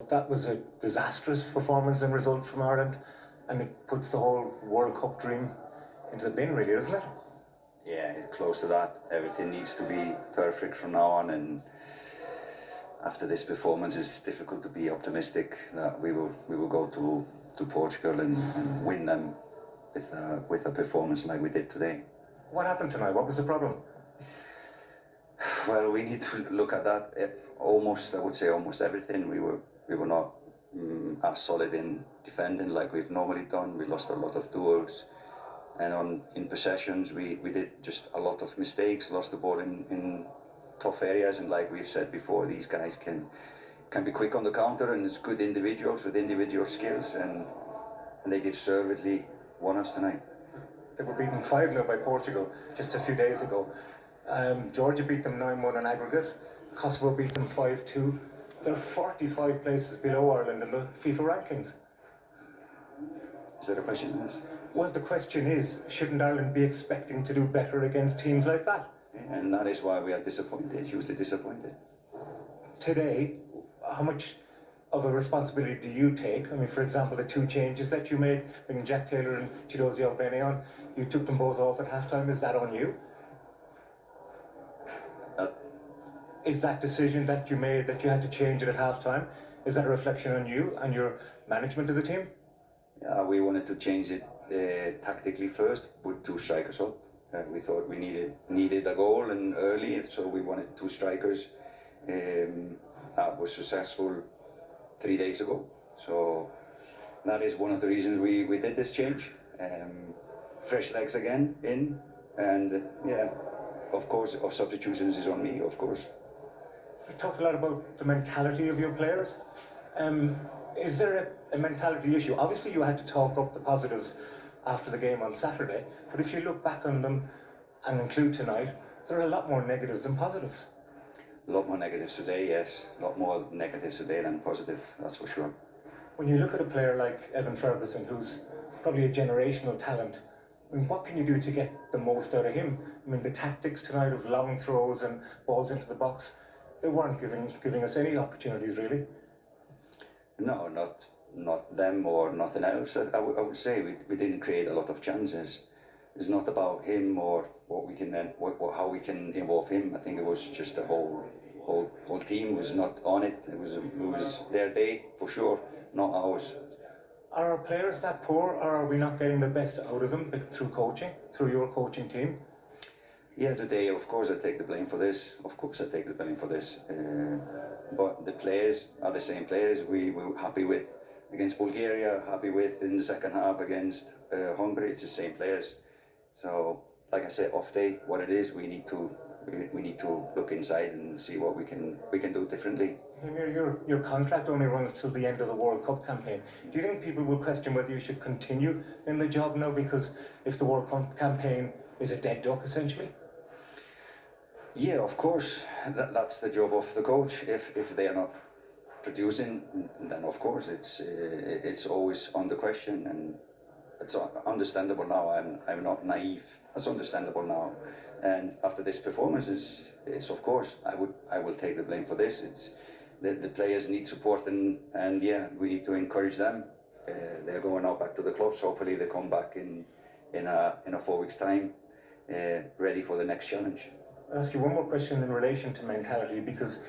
That was a disastrous performance and result from Ireland, and it puts the whole World Cup dream into the bin, really, doesn't it? Yeah, it's close to that. Everything needs to be perfect from now on, and after this performance, it's difficult to be optimistic that we will go to Portugal and win them with a performance like we did today. What happened tonight? What was the problem? Well, we need to look at that. I would say almost everything. We were not as solid in defending like we've normally done. We lost a lot of duels, and in possessions we did just a lot of mistakes. Lost the ball in tough areas, and like we've said before, these guys can be quick on the counter, and it's good individuals with individual skills, and they deservedly won us tonight. They were beaten 5-0 by Portugal just a few days ago. Georgia beat them 9-1 in aggregate. Kosovo beat them 5-2. They're 45 places below Ireland in the FIFA rankings. Is that a question? Yes. Well, the question is, shouldn't Ireland be expecting to do better against teams like that? And that is why we are disappointed, hugely disappointed. Today, how much of a responsibility do you take? I mean, for example, the two changes that you made, bringing Jack Taylor and Chidozie Albany on, you took them both off at halftime. Is that on you? Is that decision that you made, that you had to change it at halftime, is that a reflection on you and your management of the team? Yeah, we wanted to change it tactically first, put two strikers up. We thought we needed a goal and early, so we wanted two strikers. That was successful 3 days ago. So that is one of the reasons we did this change. Fresh legs again in, and yeah, of course, of substitutions is on me, of course. You talked a lot about the mentality of your players. Is there a mentality issue? Obviously you had to talk up the positives after the game on Saturday, but if you look back on them and include tonight, there are a lot more negatives than positives. A lot more negatives today, yes. A lot more negatives today than positive, that's for sure. When you look at a player like Evan Ferguson, who's probably a generational talent, I mean, what can you do to get the most out of him? I mean, the tactics tonight of long throws and balls into the box, they weren't giving us any opportunities, really. No, not them or nothing else. I would say we didn't create a lot of chances. It's not about him or how we can involve him. I think it was just the whole team was not on it. It was their day for sure, not ours. Are our players that poor, or are we not getting the best out of them through coaching, through your coaching team? Yeah, today, of course, I take the blame for this. Of course, I take the blame for this. But the players are the same players we were happy with against Bulgaria, happy with in the second half against Hungary. It's the same players. So, like I said, off day, what it is, we need to look inside and see what we can do differently. Heimir, your contract only runs till the end of the World Cup campaign. Do you think people will question whether you should continue in the job now, because if the World Cup campaign is a dead duck, essentially? Yeah, of course. That's the job of the coach. If they are not producing, then of course it's always on the question, and it's understandable now. I'm not naive. It's understandable now, and after this performance, it's of course I will take the blame for this. It's the players need support, and yeah, we need to encourage them. They're going out back to the clubs. Hopefully they come back in a 4 weeks time, ready for the next challenge. I'll ask you one more question in relation to mentality, because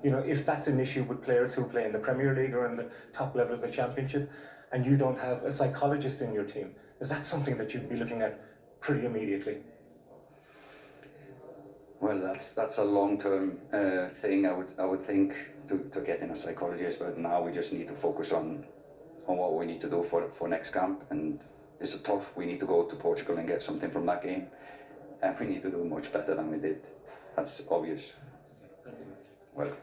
you know, if that's an issue with players who play in the Premier League or in the top level of the Championship, and you don't have a psychologist in your team, is that something that you'd be looking at pretty immediately? Well, that's a long-term thing. I would think to get in a psychologist, but now we just need to focus on what we need to do for next camp, and it's tough. We need to go to Portugal and get something from that game, and we need to do much better than we did. That's obvious. Thank you. Welcome.